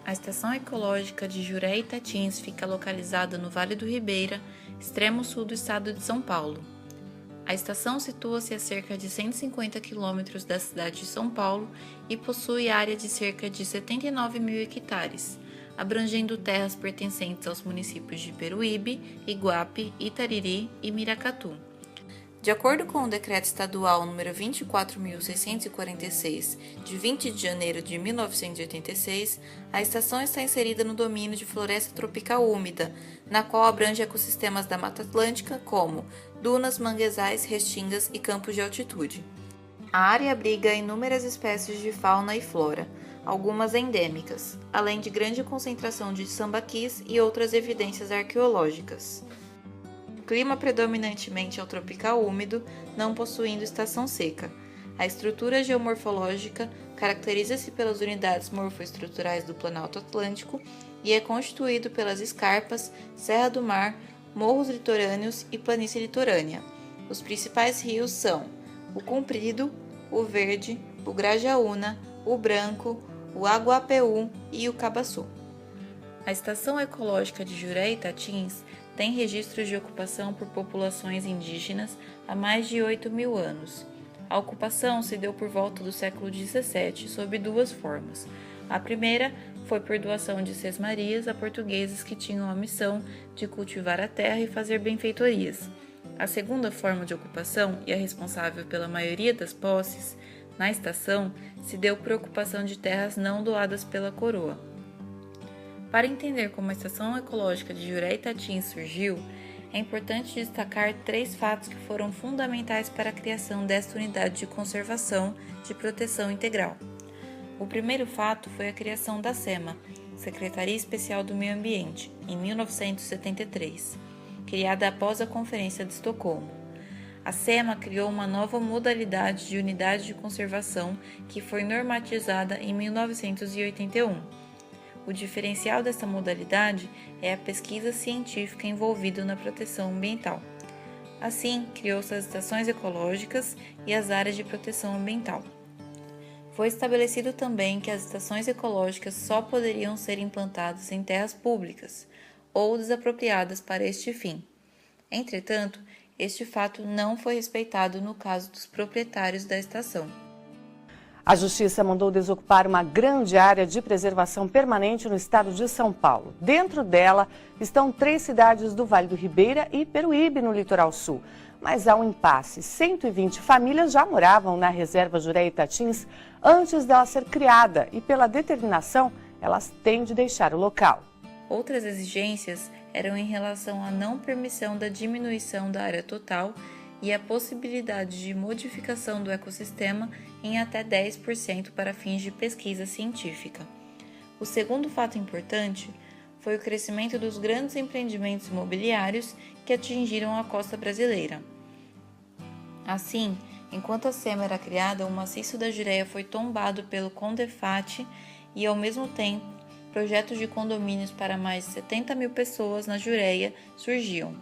A Estação Ecológica de Juré Itatins fica localizada no Vale do Ribeira, extremo sul do estado de São Paulo. A estação situa-se a cerca de 150 quilômetros da cidade de São Paulo e possui área de cerca de 79 mil hectares, abrangendo terras pertencentes aos municípios de Peruíbe, Iguape, Itariri e Miracatu. De acordo com o Decreto Estadual nº 24.646, de 20 de janeiro de 1986, a estação está inserida no domínio de floresta tropical úmida, na qual abrange ecossistemas da Mata Atlântica como dunas, manguezais, restingas e campos de altitude. A área abriga inúmeras espécies de fauna e flora, algumas endêmicas, além de grande concentração de sambaquis e outras evidências arqueológicas. O clima predominantemente é o tropical úmido, não possuindo estação seca. A estrutura geomorfológica caracteriza-se pelas unidades morfoestruturais do Planalto Atlântico e é constituído pelas escarpas, Serra do Mar, morros litorâneos e planície litorânea. Os principais rios são o Comprido, o Verde, o Grajaúna, o Branco, o Aguapeú e o Cabaçu. A Estação Ecológica de Juré Itatins tem registros de ocupação por populações indígenas há mais de 8.000 anos. A ocupação se deu por volta do século XVII sob duas formas. A primeira foi por doação de sesmarias a portugueses que tinham a missão de cultivar a terra e fazer benfeitorias. A segunda forma de ocupação, e a responsável pela maioria das posses na estação, se deu por ocupação de terras não doadas pela coroa. Para entender como a Estação Ecológica de Juré Itatins surgiu, é importante destacar 3 fatos que foram fundamentais para a criação desta unidade de conservação de proteção integral. O primeiro fato foi a criação da SEMA, Secretaria Especial do Meio Ambiente, em 1973, criada após a Conferência de Estocolmo. A SEMA criou uma nova modalidade de unidade de conservação que foi normatizada em 1981. O diferencial dessa modalidade é a pesquisa científica envolvida na proteção ambiental. Assim, criou-se as estações ecológicas e as áreas de proteção ambiental. Foi estabelecido também que as estações ecológicas só poderiam ser implantadas em terras públicas ou desapropriadas para este fim. Entretanto, este fato não foi respeitado no caso dos proprietários da estação. A Justiça mandou desocupar uma grande área de preservação permanente no estado de São Paulo. Dentro dela estão 3 cidades do Vale do Ribeira e Peruíbe, no litoral sul. Mas há um impasse. 120 famílias já moravam na reserva Juré Itatins antes dela ser criada e, pela determinação, elas têm de deixar o local. Outras exigências eram em relação à não permissão da diminuição da área total e a possibilidade de modificação do ecossistema em até 10% para fins de pesquisa científica. O segundo fato importante foi o crescimento dos grandes empreendimentos imobiliários que atingiram a costa brasileira. Assim, enquanto a SEMA era criada, o maciço da Jureia foi tombado pelo Condefat e, ao mesmo tempo, projetos de condomínios para mais de 70 mil pessoas na Jureia surgiam.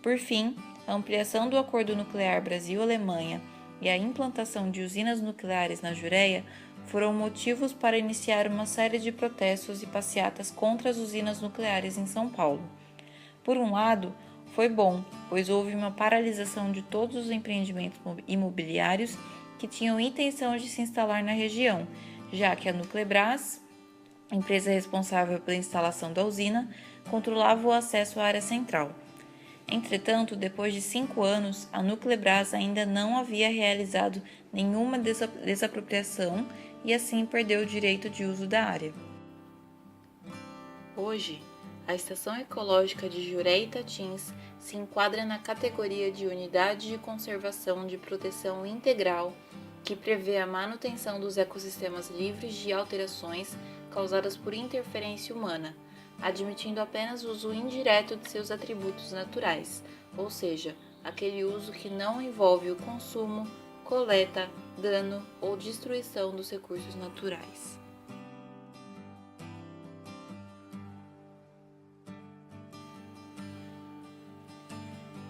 Por fim, a ampliação do Acordo Nuclear Brasil-Alemanha e a implantação de usinas nucleares na Jureia foram motivos para iniciar uma série de protestos e passeatas contra as usinas nucleares em São Paulo. Por um lado, foi bom, pois houve uma paralisação de todos os empreendimentos imobiliários que tinham intenção de se instalar na região, já que a Nuclebras, empresa responsável pela instalação da usina, controlava o acesso à área central. Entretanto, depois de 5 anos, a Nuclebras ainda não havia realizado nenhuma desapropriação e assim perdeu o direito de uso da área. Hoje, a Estação Ecológica de Juré Itatins se enquadra na categoria de Unidade de Conservação de Proteção Integral, que prevê a manutenção dos ecossistemas livres de alterações causadas por interferência humana, admitindo apenas o uso indireto de seus atributos naturais, ou seja, aquele uso que não envolve o consumo, coleta, dano ou destruição dos recursos naturais.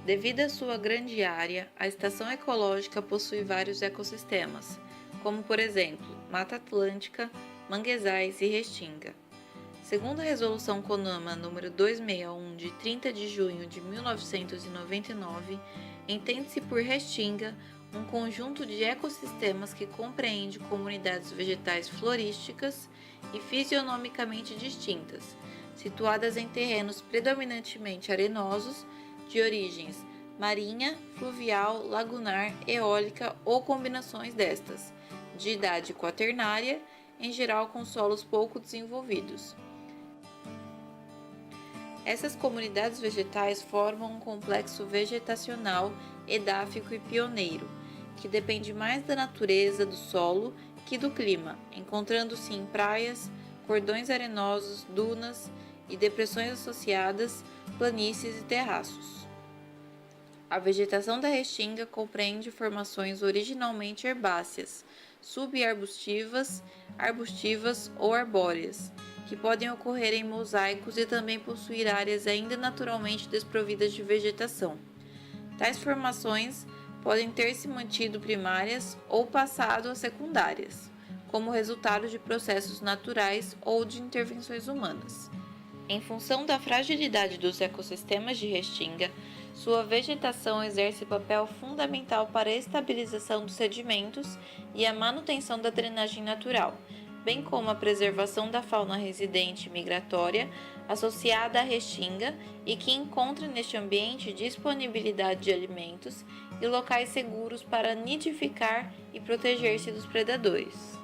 Devido à sua grande área, a estação ecológica possui vários ecossistemas, como por exemplo, Mata Atlântica, manguezais e restinga. Segundo a Resolução CONAMA número 261, de 30 de junho de 1999, entende-se por restinga um conjunto de ecossistemas que compreende comunidades vegetais florísticas e fisionomicamente distintas, situadas em terrenos predominantemente arenosos, de origens marinha, fluvial, lagunar, eólica ou combinações destas, de idade quaternária, em geral com solos pouco desenvolvidos. Essas comunidades vegetais formam um complexo vegetacional edáfico e pioneiro, que depende mais da natureza do solo que do clima, encontrando-se em praias, cordões arenosos, dunas e depressões associadas, planícies e terraços. A vegetação da restinga compreende formações originalmente herbáceas, subarbustivas, arbustivas ou arbóreas, que podem ocorrer em mosaicos e também possuir áreas ainda naturalmente desprovidas de vegetação. Tais formações podem ter se mantido primárias ou passado a secundárias, como resultado de processos naturais ou de intervenções humanas. Em função da fragilidade dos ecossistemas de restinga, sua vegetação exerce papel fundamental para a estabilização dos sedimentos e a manutenção da drenagem natural, bem como a preservação da fauna residente e migratória associada à restinga e que encontra neste ambiente disponibilidade de alimentos e locais seguros para nidificar e proteger-se dos predadores.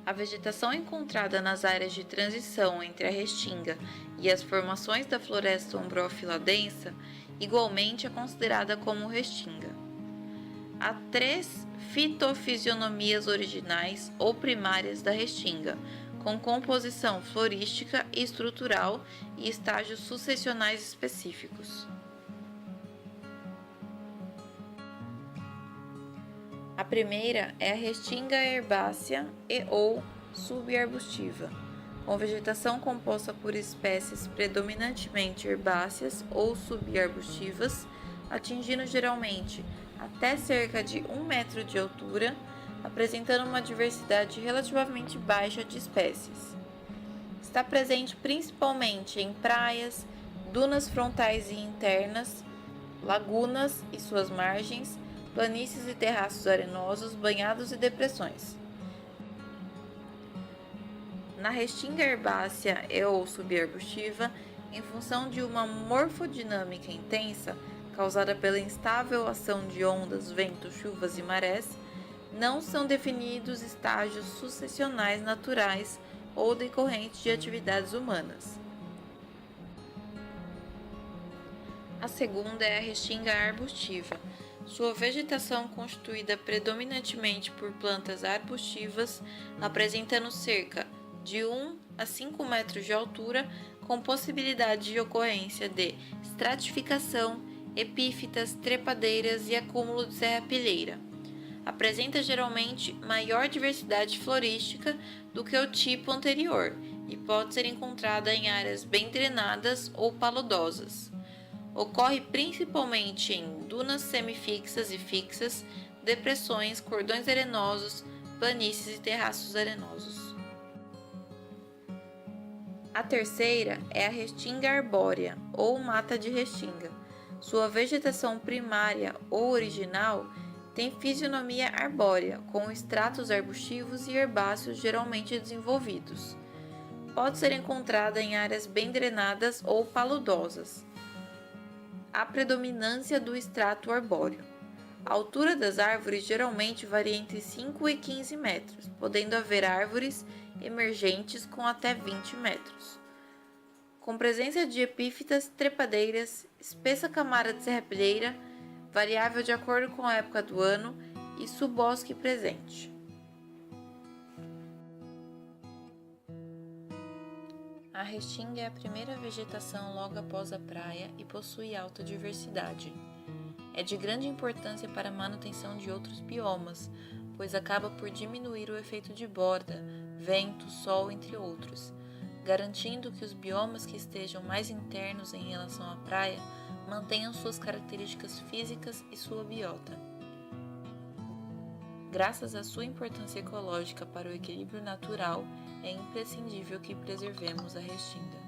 A vegetação encontrada nas áreas de transição entre a restinga e as formações da floresta ombrófila densa igualmente é considerada como restinga. Há 3 fitofisionomias originais ou primárias da restinga, com composição florística e estrutural e estágios sucessionais específicos. A primeira é a restinga herbácea e ou subarbustiva, com vegetação composta por espécies predominantemente herbáceas ou subarbustivas, atingindo geralmente até cerca de 1 metro de altura, apresentando uma diversidade relativamente baixa de espécies. Está presente principalmente em praias, dunas frontais e internas, lagunas e suas margens, planícies e terraços arenosos, banhados e depressões. Na restinga herbácea e ou subarbustiva, em função de uma morfodinâmica intensa, causada pela instável ação de ondas, ventos, chuvas e marés, não são definidos estágios sucessionais naturais ou decorrentes de atividades humanas. A segunda é a restinga arbustiva. Sua vegetação constituída predominantemente por plantas arbustivas, apresentando cerca de 1 a 5 metros de altura, com possibilidade de ocorrência de estratificação, epífitas, trepadeiras e acúmulo de serrapilheira. Apresenta geralmente maior diversidade florística do que o tipo anterior e pode ser encontrada em áreas bem drenadas ou paludosas. Ocorre principalmente em dunas semifixas e fixas, depressões, cordões arenosos, planícies e terraços arenosos. A terceira é a restinga arbórea ou mata de restinga. Sua vegetação primária ou original tem fisionomia arbórea, com estratos arbustivos e herbáceos geralmente desenvolvidos. Pode ser encontrada em áreas bem drenadas ou paludosas. A predominância do estrato arbóreo. A altura das árvores geralmente varia entre 5 e 15 metros, podendo haver árvores emergentes com até 20 metros. Com presença de epífitas, trepadeiras, espessa camada de serrapilheira, variável de acordo com a época do ano, e subbosque presente. A restinga é a primeira vegetação logo após a praia e possui alta diversidade. É de grande importância para a manutenção de outros biomas, pois acaba por diminuir o efeito de borda, vento, sol, entre outros, garantindo que os biomas que estejam mais internos em relação à praia mantenham suas características físicas e sua biota. Graças à sua importância ecológica para o equilíbrio natural é imprescindível que preservemos a restinga.